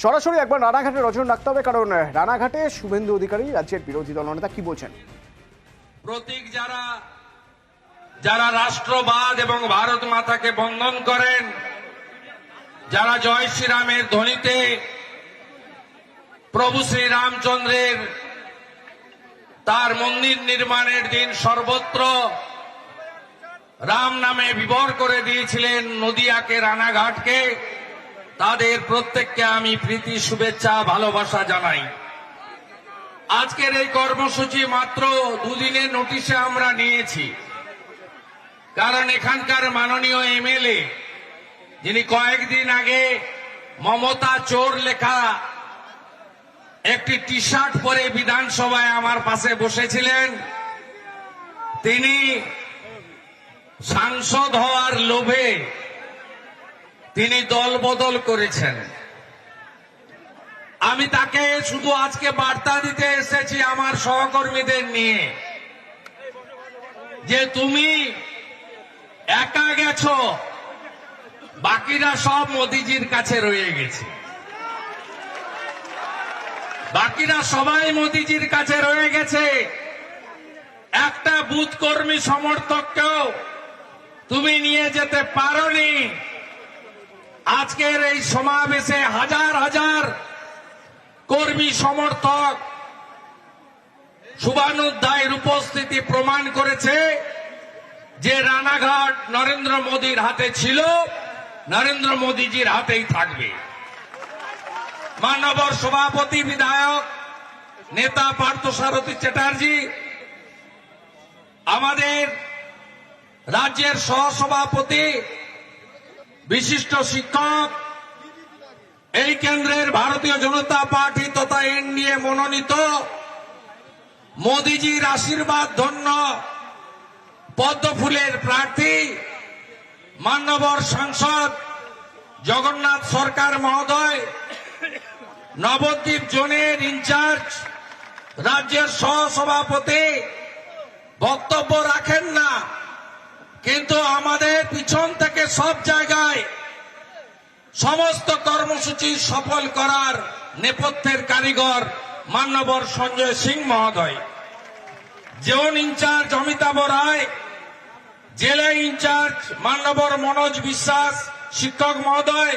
সরাসরি একবার রানাঘাটে নজর রাখতে হবে, কারণ রানাঘাটে শুভেন্দু অধিকারী রাজ্যের বিরোধী দলনেতা কি বলছেন। প্রতীক যারা যারা রাষ্ট্রবাদ এবং ভারত মাতাকে বন্দন করেন, যারা জয় শ্রীরামের ধ্বনিতে প্রভু শ্রী রামচন্দ্রের তার মন্দির নির্মাণের দিন সর্বত্র রাম নামে বিভোর করে দিয়েছিলেন নদিয়াকে, রানাঘাটকে, তাদের প্রত্যেককে আমি প্রীতি, শুভেচ্ছা, ভালোবাসা জানাই। আজকের এই কর্মসূচি মাত্র দুদিনের নোটিশে আমরা নিয়েছি, কারণ এখানকার মাননীয় এমএলএ যিনি কয়েকদিন আগে মমতা চোর লেখা একটি টি শার্ট পরে বিধানসভায় আমার পাশে বসেছিলেন, তিনি সাংসদ হওয়ার লোভে তিনি দল বদল করেছেন। আমি তাকে শুধু আজকে বার্তা দিতে এসেছি আমার সহকর্মীদের নিয়ে, যে তুমি একা গেছো, বাকিরা সব মোদিজির কাছে রয়ে গেছে, বাকিরা সবাই মোদিজির কাছে রয়ে গেছে। একটা বুথ কর্মী সমর্থককেও তুমি নিয়ে যেতে পারোনি। আজকের এই সমাবেশে হাজার হাজার কর্মী সমর্থক শুভানুধ্যায়ের উপস্থিতি প্রমাণ করেছে যে রানাঘাট নরেন্দ্র মোদীর হাতে ছিল, নরেন্দ্র মোদীজির হাতেই থাকবে। মাননীয় সভাপতি বিধায়ক নেতা পার্থসারথী চ্যাটার্জি, আমাদের রাজ্যের সহসভাপতি, বিশিষ্ট শিক্ষক, এই কেন্দ্রের ভারতীয় জনতা পার্টি তথা এনডিএ মনোনীত মোদিজির আশীর্বাদ ধন্য পদ্মফুলের প্রার্থী মান্যবর সাংসদ জগন্নাথ সরকার মহোদয়, নবদ্বীপ জোনের ইনচার্জ রাজ্যের সহসভাপতি বক্তব্য রাখেন না, কিন্তু আমাদের পিছন থেকে সব জায়গায় সমস্ত কর্মসূচি সফল করার নেপথ্যের কারিগর মান্যবর সঞ্জয় সিং মহোদয়, জোন ইনচার্জ অমিতাভ রায়, জেলা ইনচার্জ মান্যবর মনোজ বিশ্বাস শিক্ষক মহোদয়,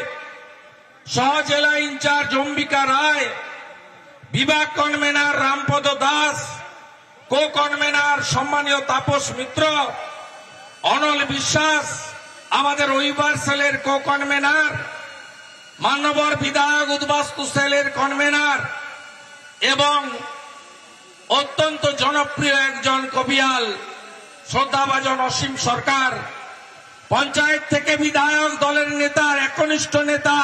সহ জেলা ইনচার্জ অম্বিকা রায়, বিভাগ কনভেনার রামপদ দাস, কো কনভেনার সম্মানীয় তাপস মিত্র, অনল বিশ্বাস, আমাদের ওইবার সেলের কো কনভেনার, মান্যবর বিধায়ক উদ্বাস্তু সেলের কনভেনার এবং অত্যন্ত জনপ্রিয় একজন কবিয়াল শ্রদ্ধাভাজন অসীম সরকার, পঞ্চায়েত থেকে বিধায়ক দলের নেতার একনিষ্ঠ নেতা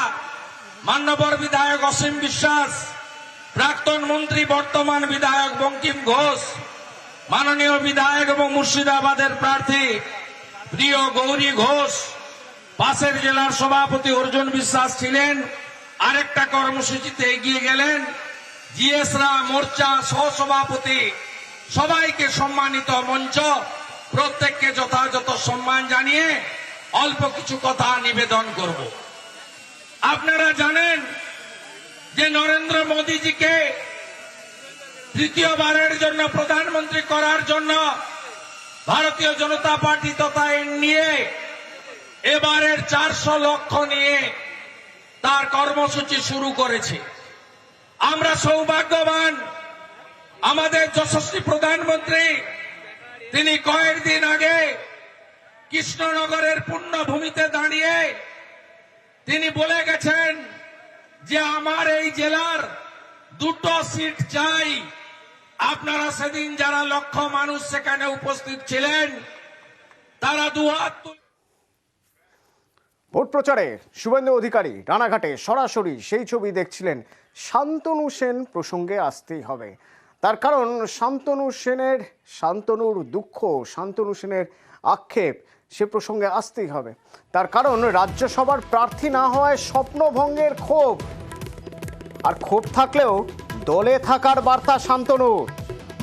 মান্যবর বিধায়ক অসীম বিশ্বাস, প্রাক্তন মন্ত্রী বর্তমান বিধায়ক বঙ্কিম ঘোষ, মাননীয় বিধায়ক এবং মুর্শিদাবাদের প্রার্থী প্রিয় গৌরী ঘোষ, পাশের জেলার সভাপতি অর্জুন বিশ্বাস ছিলেন, আরেকটা কর্মসূচিতে এগিয়ে গেলেন, জিএসরা মোর্চা সহসভাপতি, সবাইকে সম্মানিত মঞ্চ, প্রত্যেককে যথাযথ সম্মান জানিয়ে অল্প কিছু কথা নিবেদন করব। আপনারা জানেন যে নরেন্দ্র মোদীজিকে তৃতীয়বারের জন্য প্রধানমন্ত্রী করার জন্য ভারতীয় জনতা পার্টি তথা এনডিএ এবারের 400 লক্ষ নিয়ে তার কর্মসূচি শুরু করেছে। আমরা সৌভাগ্যবান, আমাদের যশস্বী প্রধানমন্ত্রী তিনি কয়েকদিন আগে কৃষ্ণনগরের পুণ্যভূমিতে দাঁড়িয়ে তিনি বলে গেছেন যে আমার এই জেলার 2টো সিট চাই। আপনারা সেদিন যারা লক্ষ মানুষ সেখানে উপস্থিত ছিলেন, তারা দুহাত ভোট প্রচারে শুভেন্দু অধিকারী রানাঘাটে সরাসরি সেই ছবি দেখছিলেন। শান্তনু সেন প্রসঙ্গে আসতেই হবে, তার কারণ শান্তনুর দুঃখ, শান্তনু সেনের আক্ষেপ, সে প্রসঙ্গে আসতেই হবে। তার কারণ রাজ্যসভার প্রার্থী না হওয়ায় স্বপ্নভঙ্গের ক্ষোভ, আর ক্ষোভ থাকলেও দলে থাকার বার্তা শান্তনুর।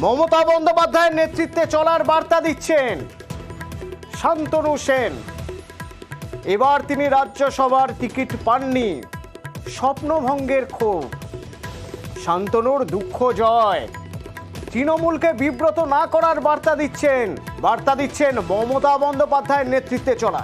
মমতা বন্দ্যোপাধ্যায়ের নেতৃত্বে চলার বার্তা দিচ্ছেন শান্তনু সেন। এবার তিনি রাজ্যসভার টিকিট পাননি, স্বপ্নভঙ্গের ক্ষোভ, শান্তনুর দুঃখ জয়, তৃণমূলকে বিব্রত না করার বার্তা দিচ্ছেন মমতা বন্দ্যোপাধ্যায়ের নেতৃত্বে চলা।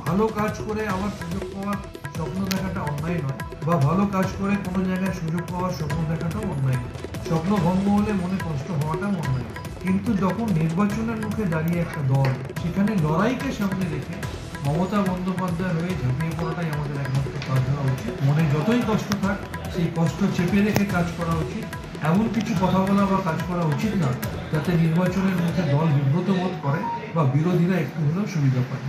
ভালো কাজ করে আবার সুযোগ পাওয়ার স্বপ্ন দেখাটা অন্যায় নয়, বা ভালো কাজ করে কোনো জায়গায় সুযোগ পাওয়ার স্বপ্ন দেখাটাও অন্যায় নয়। স্বপ্ন ভঙ্গ হলে মনে কষ্ট হওয়াটাও অন্যায়। কিন্তু যখন নির্বাচনের মুখে দাঁড়িয়ে একটা দল সেখানে লড়াইকে সামনে রেখে মমতা বন্দ্যোপাধ্যায় হয়ে ঝাঁপিয়ে পড়াটাই আমাদের একমাত্র কাজ হওয়া উচিত। মনে যতই কষ্ট থাক সেই কষ্ট চেপে রেখে কাজ করা উচিত। এমন কিছু কথা বলা বা কাজ করা উচিত না যাতে নির্বাচনের মুখে দল বিব্রত বোধ করে বা বিরোধীরা একটু হলেও সুবিধা পায়।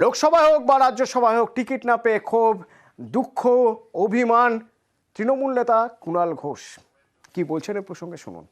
লোকসভায় হোক বা রাজ্যসভায় হোক, টিকিট না পেয়ে ক্ষোভ, দুঃখ, অভিমান তৃণমূল নেতা কুণাল ঘোষ কি বলছেন এ প্রসঙ্গে শুনুন।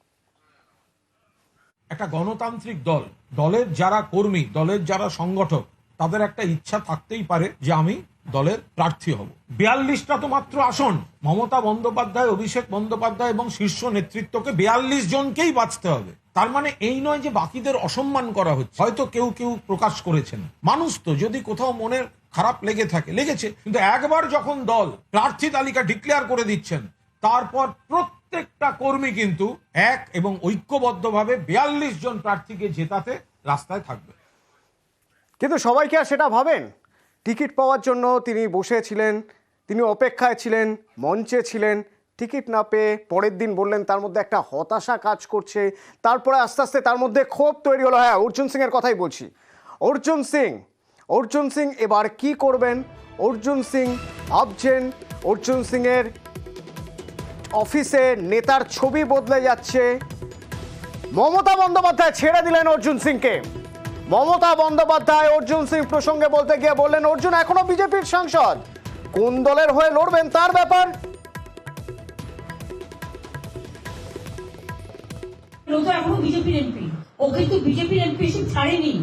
একটা গণতান্ত্রিক দল, দলের যারা কর্মী, দলের যারা সংগঠক, তাদের একটা ইচ্ছা থাকতেই পারে যে আমি দলের প্রার্থী হব। 42টা তো মাত্র আসন। মমতা বন্দ্যোপাধ্যায়, অভিষেক বন্দ্যোপাধ্যায় এবং শীর্ষ নেতৃত্বকে 42 জনকেই বাঁচতে হবে। তার মানে এই নয় যে বাকিদের অসম্মান করা হচ্ছে। হয়তো কেউ কেউ প্রকাশ করেছেন, মানুষ তো যদি কোথাও মনের খারাপ লেগেছে, কিন্তু একবার যখন দল প্রার্থী তালিকা ডিক্লেয়ার করে দিচ্ছেন, তারপর প্রত্যেকটা কর্মী কিন্তু এক এবং ঐক্যবদ্ধভাবে 42 জন প্রার্থীকে জেতাতে রাস্তায় থাকবে। কিন্তু সবাই কি আর সেটা ভাবেন? টিকিট পাওয়ার জন্য তিনি বসেছিলেন, তিনি অপেক্ষায় ছিলেন, মঞ্চে ছিলেন, টিকিট না পেয়ে পরের দিন বললেন তার মধ্যে একটা হতাশা কাজ করছে, তারপরে আস্তে আস্তে তার মধ্যে ক্ষোভ তৈরি হলো। হ্যাঁ, অর্জুন সিংয়ের কথাই বলছি। অর্জুন সিং এবার কি করবেন? অর্জুন সিং ভাবছেন, অর্জুন সিংয়ের অফিসে নেতার ছবি বদলে যাচ্ছে। মমতা বন্দ্যোপাধ্যায় ছেড়ে দিলেন অর্জুন সিংকে। মমতা বন্দ্যোপাধ্যায় অর্জুন সিং প্রসঙ্গে বলতে গিয়ে বললেন, অর্জুন এখনো বিজেপির সাংসদ, কোন দলের হয়ে লড়বেন তার ব্যাপার। ও তো এখনো বিজেপির এমপি, ও কিন্তু বিজেপির এমপি ছাড়েনি,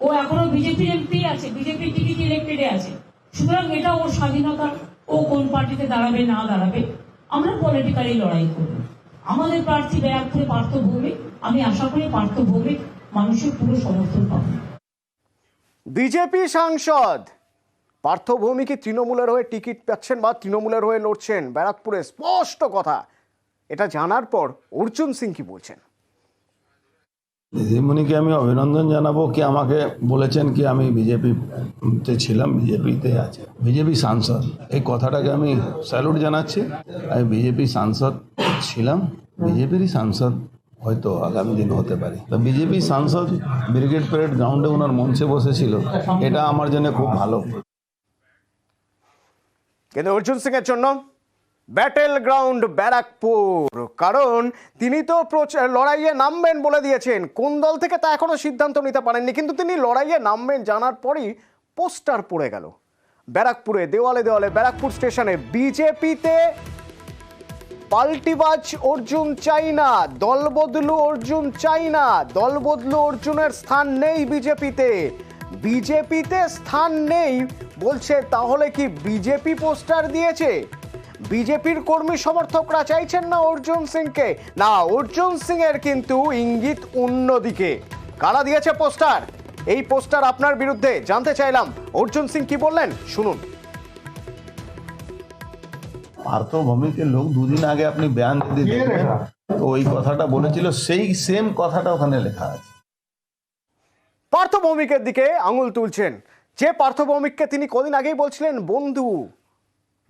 ও এখনো বিজেপির এমপি আছে, বিজেপির টিকিট ইলেক্টেডে আছে। সুতরাং এটা ওর স্বাধীনতা, ও কোন পার্টিতে দাঁড়াবে না দাঁড়াবে, আমরা পলিটিক্যালি লড়াই করব। আমাদের প্রার্থী ব্যারাকপুরে পার্থ ভৌমিক, আমি আশা করি পার্থ ভৌমিক মানুষের পুরো সমর্থন পাবে। বিজেপি সাংসদ পার্থ ভৌমিক তৃণমূলের হয়ে টিকিট পাচ্ছেন বা তৃণমূলের হয়ে লড়ছেন ব্যারাকপুরে, স্পষ্ট কথা। এটা জানার পর অর্জুন সিং কি বলছেন? দিদিমণিকে আমি অভিনন্দন জানাবো কি আমাকে বলেছেন কি আমি বিজেপিতে ছিলাম, বিজেপিতে আছে, বিজেপি সাংসদ, এই কথাটাকে আমি স্যালুট জানাচ্ছি। আমি বিজেপি সাংসদ ছিলাম, বিজেপিরই সাংসদ হয়তো আগামী দিন হতে পারি। তো বিজেপি সাংসদ ব্রিগেড প্যারেড গ্রাউন্ডে ওনার মঞ্চে বসেছিল, এটা আমার জন্য খুব ভালো। কিন্তু অর্জুন সিং এর জন্য ব্যাটেল গ্রাউন্ড ব্যারাকপুর, কারণ তিনি তো লড়াইয়ে নামবেন বলে দিয়েছেন। কোন দল থেকে তা এখনো সিদ্ধান্ত নিতে পারেননি, কিন্তু তিনি লড়াইয়ে নামবেন জানার পরই পোস্টার পড়ে গেল ব্যারাকপুরে, দেওয়ালে দেওয়ালে। ব্যারাকপুর স্টেশনে বিজেপিতে পাল্টিবাজ অর্জুন চাই না, দল বদলু অর্জুন চাই না, দল বদলু অর্জুনের স্থান নেই বিজেপিতে, বিজেপিতে স্থান নেই বলছে। তাহলে কি বিজেপি পোস্টার দিয়েছে? বিজেপির কর্মী সমর্থকরা চাইছেন না অর্জুন সিংকে? না, অর্জুন সিং এর কিন্তু ইঙ্গিত অন্যদিকে। কারা দিয়েছে পোস্টার? এই পোস্টার আপনার বিরুদ্ধে, জানতে চাইলাম অর্জুন সিং কি বললেন, শুনুন। পার্থ ভৌমিকের লোক দুদিন আগে আপনি বয়ান দিয়ে দেখবেন, তো ওই কথাটা বলেছিল, সেই সেম কথাটা ওখানে লেখা আছে। পার্থ ভৌমিকের দিকে আঙুল তুলছেন, যে পার্থ ভৌমিককে তিনি কদিন আগেই বলছিলেন বন্ধু,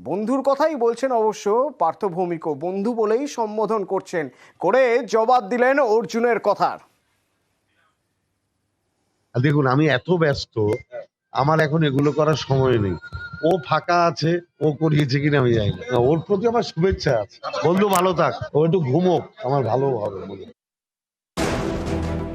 বন্ধুর কথাই বলছেন। অবশ্য পার্থ ভৌমিকও বন্ধু বলেই সম্বোধন করছেন, করে জবাব দিলেন অর্জুনের কথার। দেখুন, আমি এত ব্যস্ত, আমার এখন এগুলো করার সময় নেই। ও ফাঁকা আছে, ও করিয়েছে কিনা আমি জানি না। ওর প্রতি আমার শুভেচ্ছা আছে। বন্ধু ভালো থাক, ও একটু ঘুমোক, আমার ভালো হবে।